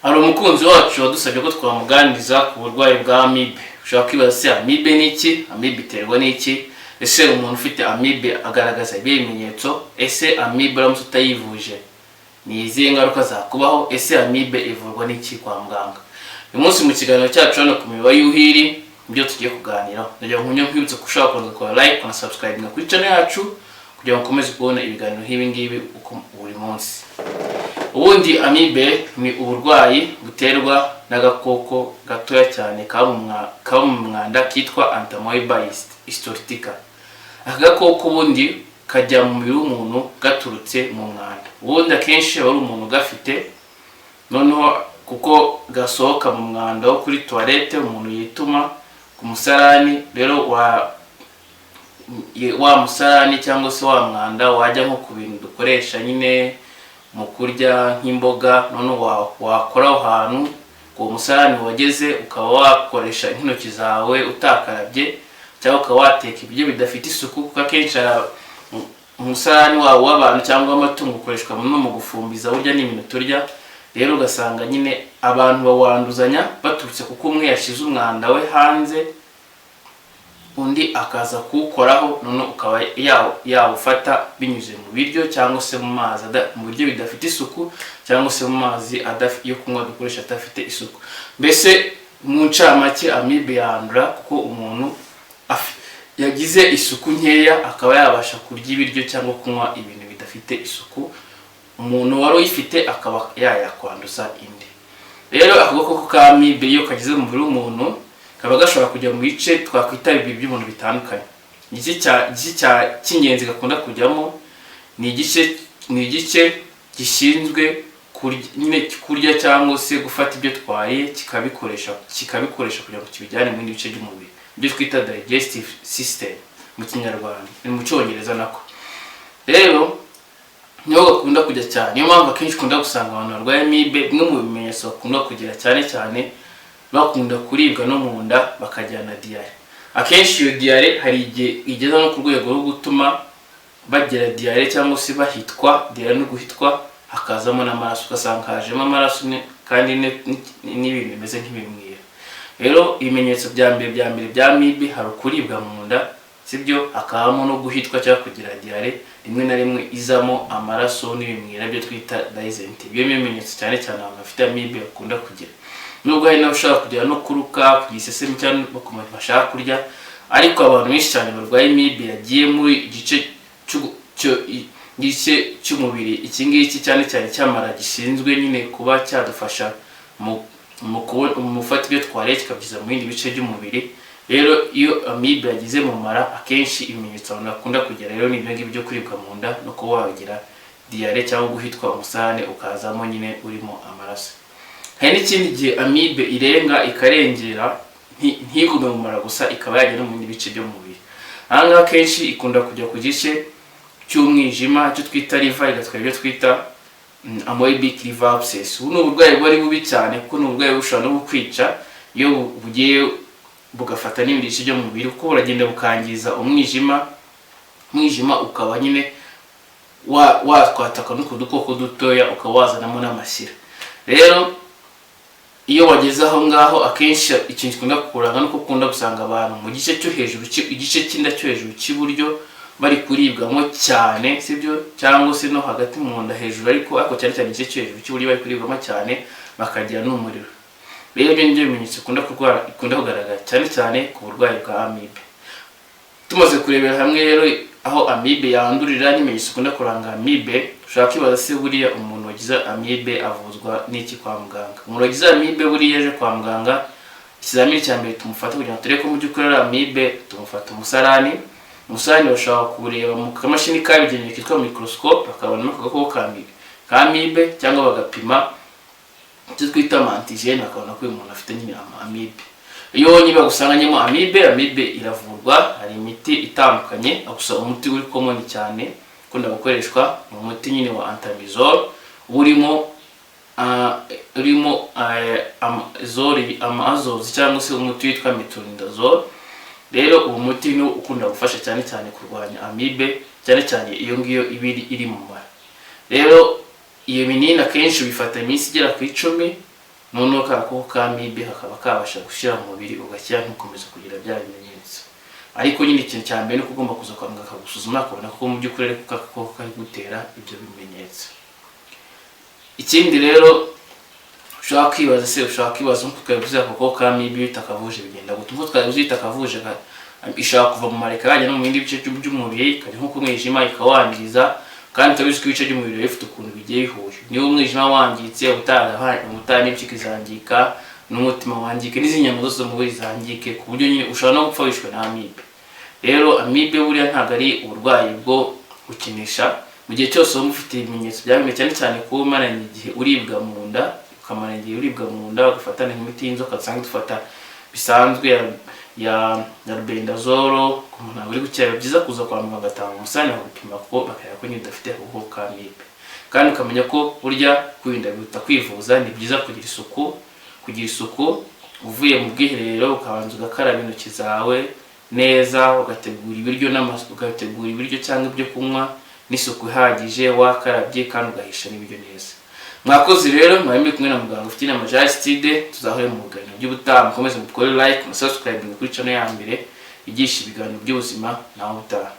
hari umukunzi wacu wadusabye ko twamuganiriza ku burwayi bwa amibe. Ushobora kwibaza se amibe ni iki, amibe iterwa n'iki, ese umuntu ufite amibe agaragaza ibimenyetso, ese amibe uramutse utayivuje ni izihe ngaruka zakubaho, ese amibe ivurwa n'iki kwa muganga. Uyu munsi mu kiganiro cyacu hano ku Miba Yuhiri ibyo tugiye kuganiraho, ndagira ngo nkwibutse ko ushobora gukora like na subscribe kuri channel yacu kugira ngo ukomeze kubona ibiganiro nk'ibi ngibi uko buri munsi. Ubundi amibe ni uburwayi buterwa n'agakoko gatoya cyane kaba mu mwanda kitwa Entamoeba histolytica. Aka gakoko ubundi kajya mu mubiri w'umuntu gaturutse mu mwanda. Ubundi akenshi aba ari umuntu gafite, noneho kuko gasohoka mu mwanda wo kuri toilette umuntu yituma ku musarani. Rero wa musarani cyangwa se wa mwanda wajya nko ku bintu dukoresha nyine mu kurya nk'imboga, none wakora aho hantu uwo musarani wageze ukaba wakoresha intoki zawe utakarabye, cyangwa ukaba wateka ibiryo bidafite isuku, kuko akenshi umusarani wawo w'abantu cyangwa amatungo ukoreshwa no mu gufumbiza burya n'ibintu turya. Rero ugasanga nyine abantu bawanduzanya baturutse kuko umwe yashize umwanda we hanze undi akaza kuwukoraho, none ukaba yawufata binyuze mu biryo cyangwa se mu mazi mu biryo bidafite isuku, cyangwa se mu mazi yo kunywa dukoresha adafite isuku. Mbese mu ncamake amibe yandura kuko umuntu yagize isuku nkeya, akaba yabasha kurya ibiryo cyangwa kunywa ibintu bidafite isuku, umuntu wari uyifite akaba yakwanduza indi. Rero ako gakoko ka amibe iyo kageze mu mubiri w'umuntu kaba gashobora kujya mu bice twakwita by'umuntu bitandukanye. Igice cy'ingenzi gakunda kujyamo ni igice gishinzwe kurya cyangwa se gufata ibyo twariye kikabikoresha kugira ngo kibijyane mu bindi bice by'umubiri, ibyo twita digestive system mu Kinyarwanda, ni mu Cyongereza nako. Rero niho gakunda kujya cyane, niyo mpamvu akenshi ukunda gusanga abantu barwaye amibe bimwe mu bimenyetso bakunda kugira cyane bakunda kuribwa no mu nda, bakagira na diare. Akenshi iyo diare hari igihe igeza no ku rwego rwo gutuma bagira diare cyangwa se bahitwa, diare no guhitwa hakazamo n'amaraso, ugasanga hajemo amaraso kandi n'ibintu bimeze nk'ibimwira. Rero ibimenyetso bya mbere bya amibe hari kuribwa mu nda, sibyo, hakabamo no guhitwa cyangwa kugira diare, rimwe na rimwe izamo amaraso n'ibimwira byo twita dysentery. Ibyo bimenyetso cyane abantu bafite amibe bakunda kugira. Nubwo hari n'abashaka kugira no kuruka, kugira isesemi cyangwa bakomeza bashaka kurya, ariko abantu benshi cyane barwaye amibe yagiye muri igice cy'umubiri iki ngiki cyane cyamara gishinzwe nyine kuba cyadufasha mu gufata ibyo twariye kikabyiza mu bindi bice by'umubiri. Rero iyo amibe yagize mu mara, akenshi ibimenyetso abantu bakunda kugira rero ni ibyo ngibyo byo kuribwa mu nda no kuba wagira diare cyangwa guhitwa umusarane ukazamo nyine urimo amaraso. Hari n'ikindi gihe amibe irenga ikarengera ntigume mu mara gusa, ikaba yajya no mu bindi bice byo mu mubiri. Aha ngaha akenshi ikunda kujya ku gice cy'umwijima, icyo twita liver, igatwara ibyo twita amoebic liver abscess. Ubu ni uburwayi bwari bubi cyane kuko ni uburwayi bushobora no kukwica iyo bugiye bugafata n'ibindi bice byo mu mubiri, kuko buragenda bukangiza umwijima ukaba nyine watwataka n'uko dukoko dutoya, ukaba wazanamo n'amashyira. Rero iyo wageze aho ngaho, akenshi ikintu gikunda kukuranga nuko ukunda gusanga abantu mu gice cyo hejuru, igice cy'inda cyo hejuru cy'iburyo bari kuribwamo cyane, sibyo, cyangwa se no hagati mu nda hejuru, ariko cyane igice cyo hejuru cy'iburyo bari kuribwamo cyane, bakagira n'umuriro. Rero ibyo nibyo bimenyetso ikunda kugaragara cyane ku burwayi bwa amibe. Tumaze kurebera hamwe rero aho amibe yandurira n'ibimenyetso ikunda kuranga amibe, ushaka kwibaza se buriya umuntu wagize amibe avuzwa n'iki kwa muganga. Umuntu wagize amibe buriya yaje kwa muganga, ikizamini cya mbere tumufata kugira ngo turebe ko mu by'ukuri ari amibe, tumufata umusarani bashobora kuwureba mu kamashini kabigenewe kitwa microscope, bakabonamo agakoko ka amibe, cyangwa bagapima icyo twita antigene, bakabona ko uyu muntu afite nyine amibe. Iyo niba gusanganyemo amibe iravurwa, hari imiti itandukanye, gusa umuti uri common cyane ukunda gukoreshwa ni umuti nyine wa antamizole, urimo azozi cyangwa se umuti witwa metronidazole. Rero uwo muti ni ukunda gufasha cyane kurwanya amibe, cyane iyo ngiyo ibiri iri mu mara. Rero iyo binini akenshi bifata iminsi igera ku 10 noneho ka gakoko ka amibe kakaba kabasha gushyira mu mubiri ugakira ntukomeza kugira bya bimenyetso. Ariko nyine ikintu cya mbere ni uko ugomba kuza kwa muganga akagusuzuma akabona ko mu by'ukuri ariko ka gakoko kari gutera ibyo bimenyetso. Ikindi rero ushaka kwibaza nkuko twabivuze agakoko ka amibe bitakavuje bigenda gute. Nkuko twabivuze bitakavuje ishaka kuva mu mareka yajya no mu bindi bice by'umubiri ikajya nko ku mwijima ikawangiza, kandi utabizi ko ibice by'umubiri bifite ukuntu bigiye bihuje. Niba umwijima wangiritse ubutaha n'impyiko izangika, n'umutima wangike, n'izindi nyama zose zo mu mubiri zangike, ku buryo nyine ushobora no gupfa wishwe na amibe. Rero amibe buriya ntabwo ari uburwayi bwo gukinisha. Mu gihe cyose wumva ufite ibimenyetso bya amibe, cyane cyane kuba umaranye igihe uribwa mu nda, ukamara igihe uribwa mu nda, ugafatana nk'imiti y'inzoka dusanzwe dufata bisanzwe ya albendazole, ku muntu uri gukira biba byiza kuza kwa muganga agatanga umusarani bakagupima kuko bakareba ko nyine udafite agakoko ka amibe. Kandi ukamenya ko burya kwirinda biruta kwivuza. Ni byiza kugira isuku uvuye mu bwiherero ukabanza ugakaraba intoki zawe neza, ugategura ibiryo cyangwa ibyo kunywa n'isuku ihagije, wakarabye kandi ugahisha n'ibiryo neza. Mwakoze rero mwari kumwe na muganga ufite inama Aristide. Tuzahure mu biganiro by'ubutaha. Mukomeze mukore like, subscribe kuri channel ya mbere igisha ibiganiro by'ubuzima naho ubutaha.